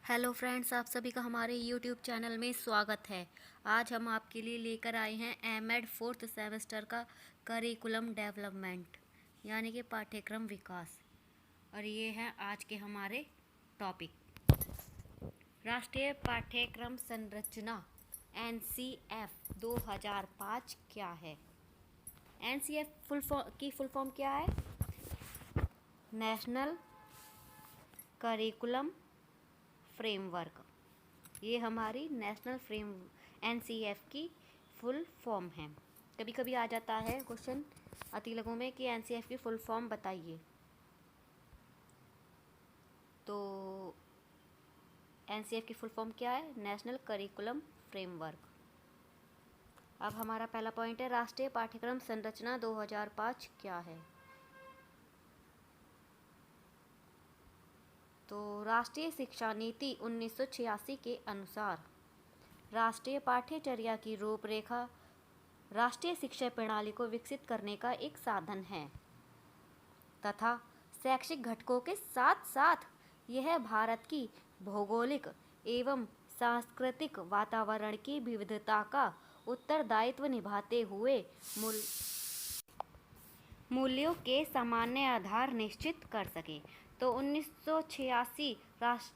Hello friends, आप सभी का हमारे यूट्यूब चैनल में स्वागत है। आज हम आपके लिए लेकर आए हैं एमएड फोर्थ सेमेस्टर का करिकुलम डेवलपमेंट यानी कि पाठ्यक्रम विकास। और ये हैं आज के हमारे टॉपिक। राष्ट्रीय पाठ्यक्रम संरचना एनसीएफ 2005 क्या है? एनसीएफ की फुल फॉर्म क्या है? National curriculum framework. ये हमारी नेशनल फ्रेम एनसीएफ की फुल फॉर्म है। कभी कभी आ जाता है क्वेश्चन अति लघु में कि एनसीएफ की फुल फॉर्म बताइए, तो एनसीएफ की फुल फॉर्म क्या है? National curriculum framework. अब हमारा पहला पॉइंट है, राष्ट्रीय पाठ्यक्रम संरचना 2005 क्या है? तो राष्ट्रीय शिक्षा नीति 1986 के अनुसार राष्ट्रीय पाठ्यचर्या की रूपरेखा राष्ट्रीय शिक्षा प्रणाली को विकसित करने का एक साधन है तथा शैक्षिक घटकों के साथ साथ यह भारत की भौगोलिक एवं सांस्कृतिक वातावरण की विविधता का उत्तरदायित्व निभाते हुए मूल्यों के सामान्य आधार निश्चित कर सके। तो 1986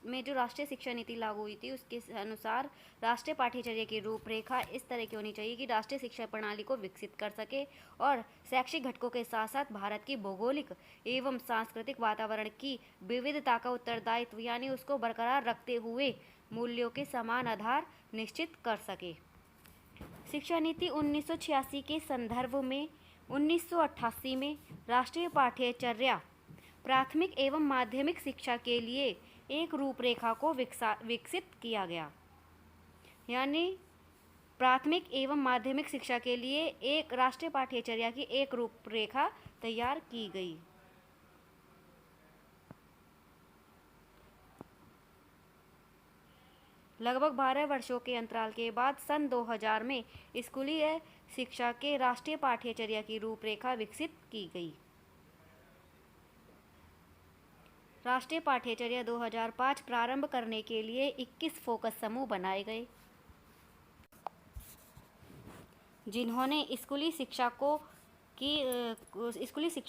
में जो राष्ट्रीय शिक्षा नीति लागू हुई थी उसके अनुसार राष्ट्रीय पाठ्यचर्या की रूपरेखा इस तरह की होनी चाहिए कि राष्ट्रीय शिक्षा प्रणाली को विकसित कर सके और शैक्षिक घटकों के साथ साथ भारत की भौगोलिक एवं सांस्कृतिक वातावरण की विविधता का उत्तरदायित्व यानी उसको बरकरार रखते हुए मूल्यों के समान आधार निश्चित कर सके। शिक्षा नीति 1986 के संदर्भ में 1988 में राष्ट्रीय पाठ्यचर्या प्राथमिक एवं माध्यमिक शिक्षा के लिए एक रूपरेखा को विकसित किया गया। यानी प्राथमिक एवं माध्यमिक शिक्षा के लिए एक राष्ट्रीय पाठ्यचर्या की एक रूपरेखा तैयार की गई। लगभग 12 वर्षों के अंतराल के बाद सन 2000 में स्कूली शिक्षा के राष्ट्रीय पाठ्यचर्या की रूपरेखा विकसित की गई। राष्ट्रीय पाठ्यचर्या 2005 प्रारंभ करने के लिए 21 फोकस समूह बनाए गए जिन्होंने स्कूली शिक्षा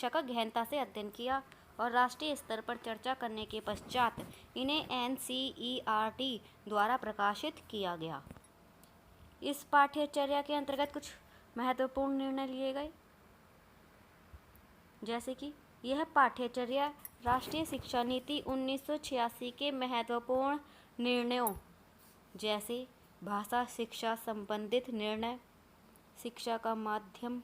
का गहनता से अध्ययन किया और राष्ट्रीय स्तर पर चर्चा करने के पश्चात इन्हें एनसीईआरटी द्वारा प्रकाशित किया गया। इस पाठ्यचर्या के अंतर्गत कुछ महत्वपूर्ण निर्णय लिए गए, जैसे कि यह पाठ्यचर्या राष्ट्रीय शिक्षा नीति 1986 के महत्वपूर्ण निर्णयों जैसे भाषा शिक्षा संबंधित निर्णय, शिक्षा का माध्यम,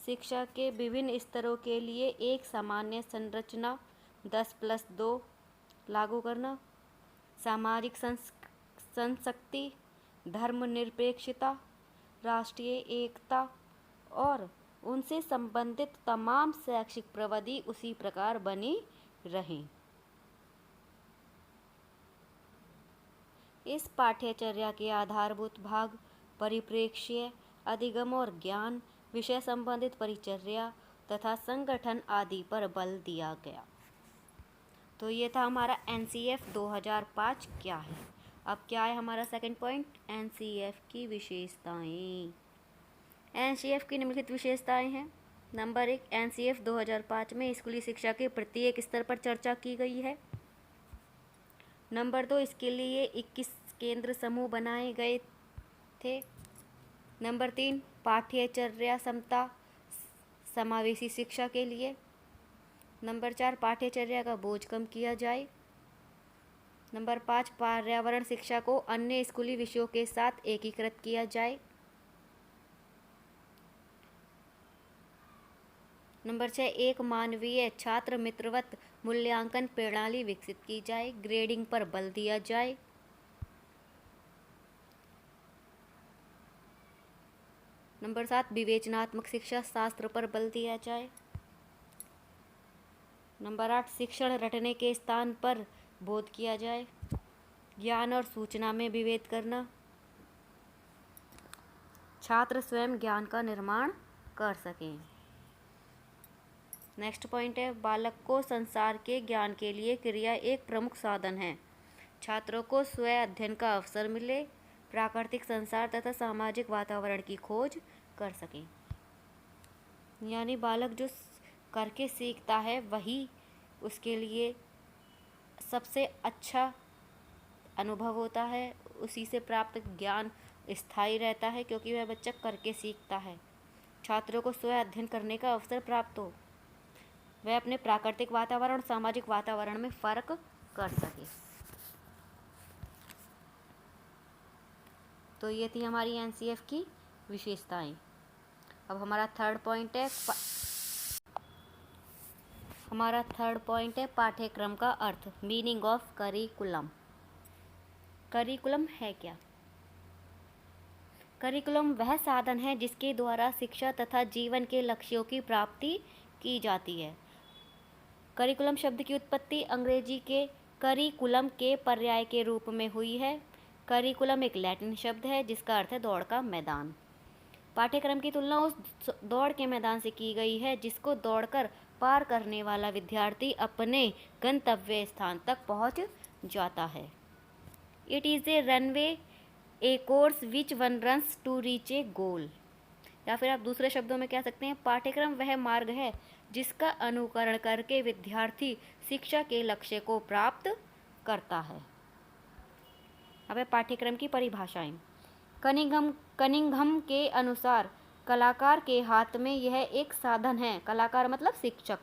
शिक्षा के विभिन्न स्तरों के लिए एक सामान्य संरचना 10+2 लागू करना, सामाजिक संशक्ति, धर्मनिरपेक्षता, राष्ट्रीय एकता और उनसे संबंधित तमाम शैक्षिक प्रविधि उसी प्रकार बनी रहें। इस पाठ्यचर्या के आधारभूत भाग परिप्रेक्ष्य, अधिगम और ज्ञान, विषय संबंधित परिचर्या तथा संगठन आदि पर बल दिया गया। तो ये था हमारा एनसीएफ 2005 क्या है। अब क्या है हमारा सेकंड पॉइंट, एनसीएफ की विशेषताएं। एनसीएफ की निम्नलिखित विशेषताएं हैं। नंबर 1, एनसीएफ 2005 में स्कूली शिक्षा के प्रत्येक स्तर पर चर्चा की गई है। नंबर 2, इसके लिए 21 केंद्र समूह बनाए गए थे। नंबर 3, पाठ्यचर्या समता समावेशी शिक्षा के लिए। नंबर 4, पाठ्यचर्या का बोझ कम किया जाए। नंबर 5, पर्यावरण शिक्षा को अन्य स्कूली विषयों के साथ एकीकृत किया जाए। नंबर 6, एक मानवीय छात्र मित्रवत मूल्यांकन प्रणाली विकसित की जाए, ग्रेडिंग पर बल दिया जाए। नंबर 7, विवेचनात्मक शिक्षा शास्त्र पर बल दिया जाए। नंबर 8, शिक्षण रटने के स्थान पर बोध किया जाए, ज्ञान और सूचना में विभेद करना, छात्र स्वयं ज्ञान का निर्माण कर सकें। नेक्स्ट पॉइंट है, बालक को संसार के ज्ञान के लिए क्रिया एक प्रमुख साधन है। छात्रों को स्वयं अध्ययन का अवसर मिले, प्राकृतिक संसार तथा सामाजिक वातावरण की खोज कर सकें। यानी बालक जो करके सीखता है वही उसके लिए सबसे अच्छा अनुभव होता है, उसी से प्राप्त ज्ञान स्थायी रहता है, क्योंकि वह बच्चा करके सीखता है। छात्रों को स्वयं अध्ययन करने का अवसर प्राप्त हो, वह अपने प्राकृतिक वातावरण, सामाजिक वातावरण में फर्क कर सके। तो ये थी हमारी एनसीएफ की विशेषताएं। अब हमारा थर्ड पॉइंट है पाठ्यक्रम का अर्थ, मीनिंग ऑफ करिकुलम। करिकुलम है क्या? करिकुलम वह साधन है जिसके द्वारा शिक्षा तथा जीवन के लक्ष्यों की प्राप्ति की जाती है। करिकुलम शब्द की उत्पत्ति अंग्रेजी के करिकुलम के पर्याय के रूप में हुई है। करिकुलम एक लैटिन शब्द है जिसका अर्थ है दौड़ का मैदान। पाठ्यक्रम की तुलना उस दौड़ के मैदान से की गई है जिसको दौड़कर पार करने वाला विद्यार्थी अपने गंतव्य स्थान तक पहुंच जाता है। It is a runway, a course which one runs to reach a goal. या फिर आप दूसरे शब्दों में कह सकते हैं, पाठ्यक्रम वह मार्ग है जिसका अनुकरण करके विद्यार्थी शिक्षा के लक्ष्य को प्राप्त करता है। अब है पाठ्यक्रम की परिभाषाएं। कनिंघम के अनुसार कलाकार के हाथ में यह एक साधन है, कलाकार मतलब शिक्षक,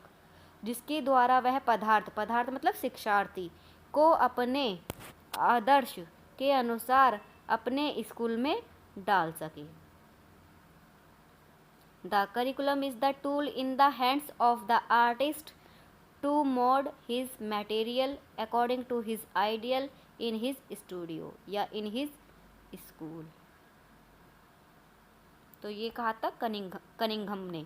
जिसके द्वारा वह पदार्थ मतलब शिक्षार्थी को अपने आदर्श के अनुसार अपने स्कूल में डाल सके। The curriculum is the tool in the hands of the artist to mould his material according to his ideal in his studio या इन हिज स्कूल। तो ये कहा था कनिंघम ने।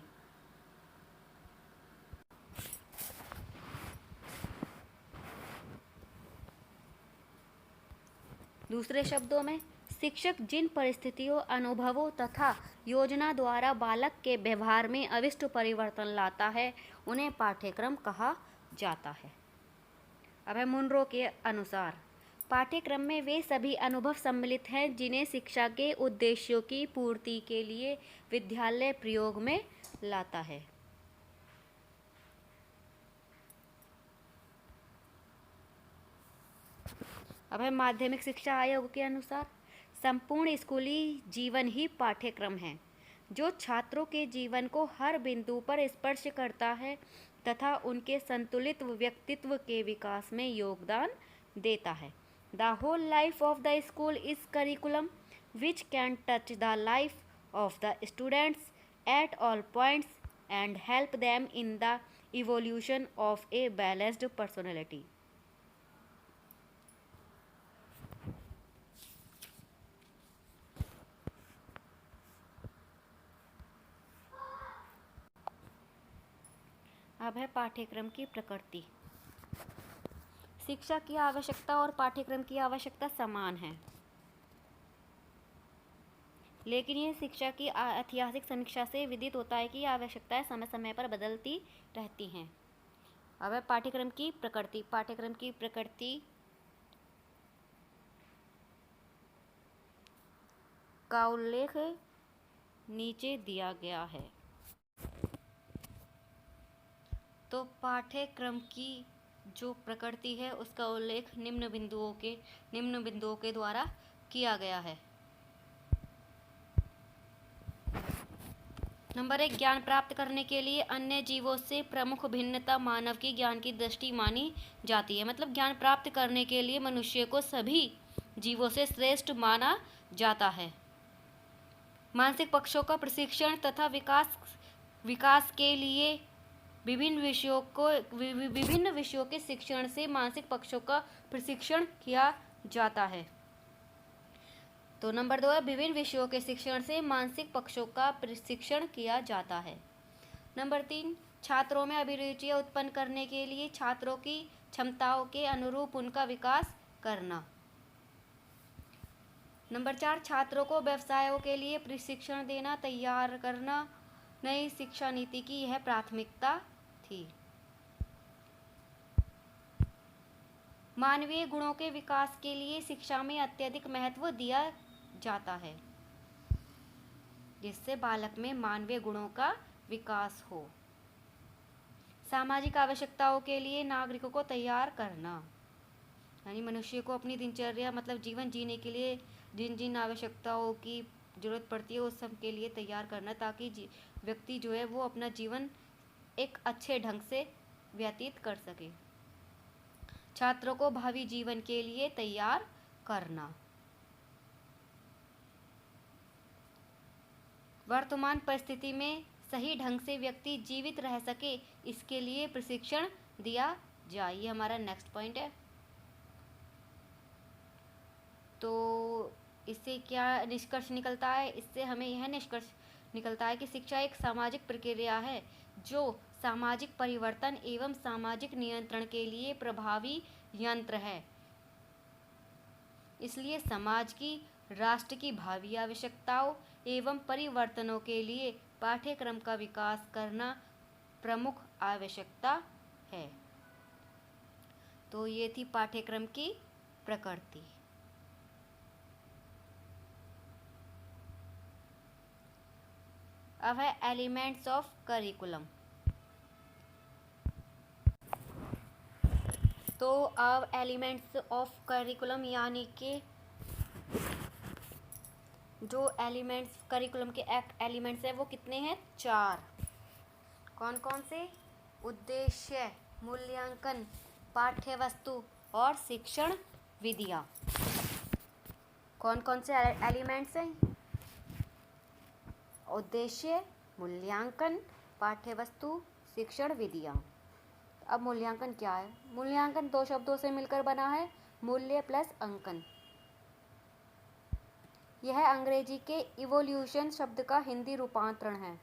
दूसरे शब्दों में, शिक्षक जिन परिस्थितियों, अनुभवों तथा योजना द्वारा बालक के व्यवहार में अविष्ट परिवर्तन लाता है, उन्हें पाठ्यक्रम कहा जाता है। अब है मुनरो के अनुसार, पाठ्यक्रम में वे सभी अनुभव सम्मिलित हैं जिन्हें शिक्षा के उद्देश्यों की पूर्ति के लिए विद्यालय प्रयोग में लाता है। अब है माध्यमिक शिक्षा आयोग के अनुसार, संपूर्ण स्कूली जीवन ही पाठ्यक्रम है जो छात्रों के जीवन को हर बिंदु पर स्पर्श करता है तथा उनके संतुलित व्यक्तित्व के विकास में योगदान देता है। The whole life of the school is curriculum which can touch the life of the students at all points and help them in the evolution of a balanced personality. अब है पाठ्यक्रम की प्रकृति। शिक्षा की आवश्यकता और पाठ्यक्रम की आवश्यकता समान है, लेकिन ये शिक्षा की ऐतिहासिक समीक्षा से विदित होता है कि आवश्यकताएं समय समय पर बदलती रहती हैं। अब है पाठ्यक्रम की प्रकृति। पाठ्यक्रम की प्रकृति का उल्लेख नीचे दिया गया है। तो पाठ्यक्रम की जो प्रकृति है उसका उल्लेख निम्न बिंदुओं के द्वारा किया गया है। नंबर 1, ज्ञान प्राप्त करने के लिए अन्य जीवों से प्रमुख भिन्नता मानव की ज्ञान की दृष्टि मानी जाती है। मतलब ज्ञान प्राप्त करने के लिए मनुष्य को सभी जीवों से श्रेष्ठ माना जाता है। मानसिक पक्षों का प्रशिक्षण तथा विकास के लिए विभिन्न विषयों के शिक्षण से मानसिक पक्षों का प्रशिक्षण किया जाता है। तो नंबर 2 है, विभिन्न विषयों के शिक्षण से मानसिक पक्षों का प्रशिक्षण किया जाता है। नंबर 3, छात्रों में अभिरुचियां उत्पन्न करने के लिए छात्रों की क्षमताओं के अनुरूप उनका विकास करना। नंबर 4, छात्रों को व्यवसायों के लिए प्रशिक्षण देना, तैयार करना। नई शिक्षा नीति की यह प्राथमिकता थी। मानवीय गुणों के विकास के लिए शिक्षा में अत्यधिक महत्व दिया जाता है, जिससे बालक में मानवीय गुणों का विकास हो। सामाजिक आवश्यकताओं के लिए नागरिकों को तैयार करना, यानी मनुष्य को अपनी दिनचर्या मतलब जीवन जीने के लिए जिन जिन आवश्यकताओं की जरूरत पड़ती है उस सब के लिए तैयार करना, ताकि व्यक्ति जो है वो अपना जीवन एक अच्छे ढंग से व्यतीत कर सके। छात्रों को भावी जीवन के लिए तैयार करना। वर्तमान परिस्थिति में सही ढंग से व्यक्ति जीवित रह सके, इसके लिए प्रशिक्षण दिया जाए। ये हमारा नेक्स्ट पॉइंट है। तो इससे क्या निष्कर्ष निकलता है? इससे हमें यह निष्कर्ष निकलता है कि शिक्षा एक सामाजिक प्रक्रिया है जो सामाजिक परिवर्तन एवं सामाजिक नियंत्रण के लिए प्रभावी यंत्र है। इसलिए समाज की, राष्ट्र की भावी आवश्यकताओं एवं परिवर्तनों के लिए पाठ्यक्रम का विकास करना प्रमुख आवश्यकता है। तो ये थी पाठ्यक्रम की प्रकृति। अब है एलिमेंट्स ऑफ करिकुलम। तो अब एलिमेंट्स ऑफ करिकुलम यानी कि जो एलिमेंट्स करिकुलम के एलिमेंट्स हैं वो कितने हैं? 4। कौन कौन से? उद्देश्य, मूल्यांकन, पाठ्यवस्तु और शिक्षण विधियाँ। कौन कौन से एलिमेंट्स हैं? उद्देश्य, मूल्यांकन, पाठ्यवस्तु, शिक्षण विधियाँ। अब मूल्यांकन क्या है? मूल्यांकन 2 शब्दों से मिलकर बना है, मूल्य प्लस अंकन। यह अंग्रेजी के इवोल्यूशन शब्द का हिंदी रूपांतरण है।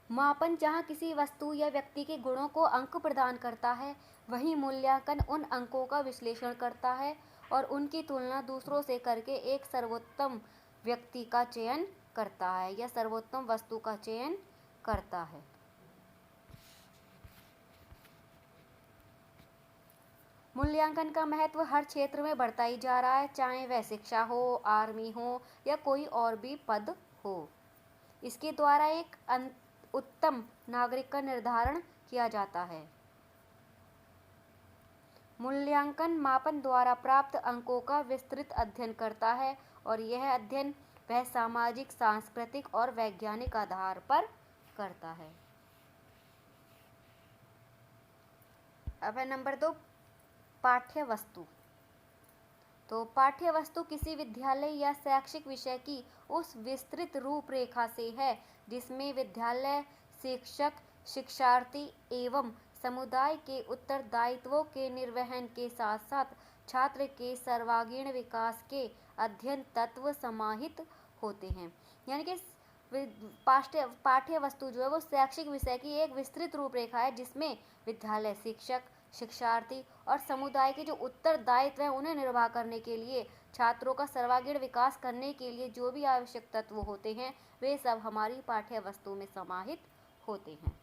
मापन जहाँ किसी वस्तु या व्यक्ति के गुणों को अंक प्रदान करता है, वहीं मूल्यांकन उन अंकों का विश्लेषण करता है और उनकी तुलना दूसरों से करके एक सर्वोत्तम व्यक्ति का चयन करता है या सर्वोत्तम वस्तु का चयन करता है। मूल्यांकन का महत्व हर क्षेत्र में बढ़ता ही जा रहा है, चाहे वह शिक्षा हो, आर्मी हो या कोई और भी पद हो। इसके द्वारा एक उत्तम नागरिक का निर्धारण किया जाता है। मूल्यांकन मापन द्वारा प्राप्त अंकों का विस्तृत अध्ययन करता है और यह अध्ययन वह सामाजिक, सांस्कृतिक और वैज्ञानिक आधार पर करता है। अब है नंबर 2, पाठ्यवस्तु। तो पाठ्यवस्तु किसी विद्यालय या शैक्षिक विषय की उस विस्तृत रूपरेखा से है जिसमें विद्यालय, शिक्षक, शिक्षार्थी एवं समुदाय के उत्तरदायित्वों के निर्वहन के साथ साथ छात्र के सर्वांगीण विकास के अध्ययन तत्व समाहित होते हैं। यानी कि पाठ्यवस्तु जो है वो शैक्षिक विषय की एक विस्तृत रूपरेखा है जिसमें विद्यालय, शिक्षक, शिक्षार्थी और समुदाय के जो उत्तरदायित्व हैं उन्हें निर्वाह करने के लिए, छात्रों का सर्वांगीण विकास करने के लिए जो भी आवश्यक तत्व होते हैं वे सब हमारी पाठ्यवस्तु में समाहित होते हैं।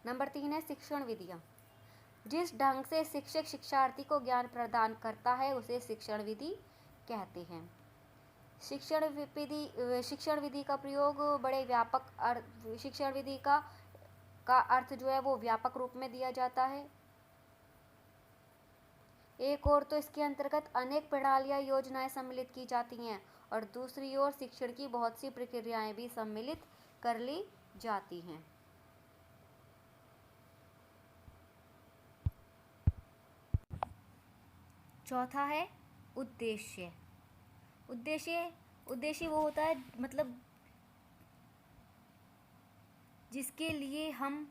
नंबर 3 है शिक्षण विधियाँ। जिस ढंग से शिक्षक शिक्षार्थी को ज्ञान प्रदान करता है उसे शिक्षण विधि कहते हैं। शिक्षण विधि का प्रयोग बड़े व्यापक शिक्षण विधि का अर्थ जो है वो व्यापक रूप में दिया जाता है। एक ओर तो इसके अंतर्गत अनेक प्रणालियाँ, योजनाएं सम्मिलित की जाती हैं और दूसरी ओर शिक्षण की बहुत सी प्रक्रियाएं भी सम्मिलित कर ली जाती हैं। चौथा है उद्देश्य। उद्देश्य वो होता है मतलब जिसके लिए हम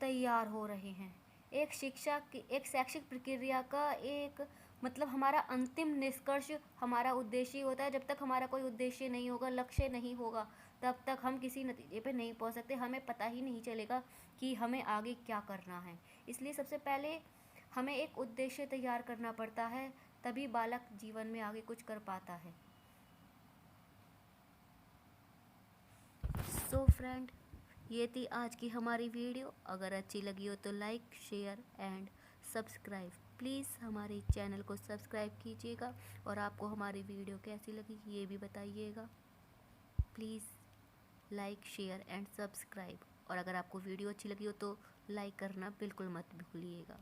तैयार हो रहे हैं। एक शैक्षिक प्रक्रिया का एक मतलब हमारा अंतिम निष्कर्ष हमारा उद्देश्य होता है। जब तक हमारा कोई उद्देश्य नहीं होगा, लक्ष्य नहीं होगा, तब तक हम किसी नतीजे पे नहीं पहुंच सकते। हमें पता ही नहीं चलेगा कि हमें आगे क्या करना है। इसलिए सबसे पहले हमें एक उद्देश्य तैयार करना पड़ता है, तभी बालक जीवन में आगे कुछ कर पाता है। फ्रेंड, ये थी आज की हमारी वीडियो। अगर अच्छी लगी हो तो like, share and subscribe. Please हमारे चैनल को सब्सक्राइब कीजिएगा और आपको हमारी वीडियो कैसी लगी ये भी बताइएगा। Please like, share and subscribe. और अगर आपको वीडियो अच्छी लगी हो तो लाइक करना बिल्कुल मत भूलिएगा।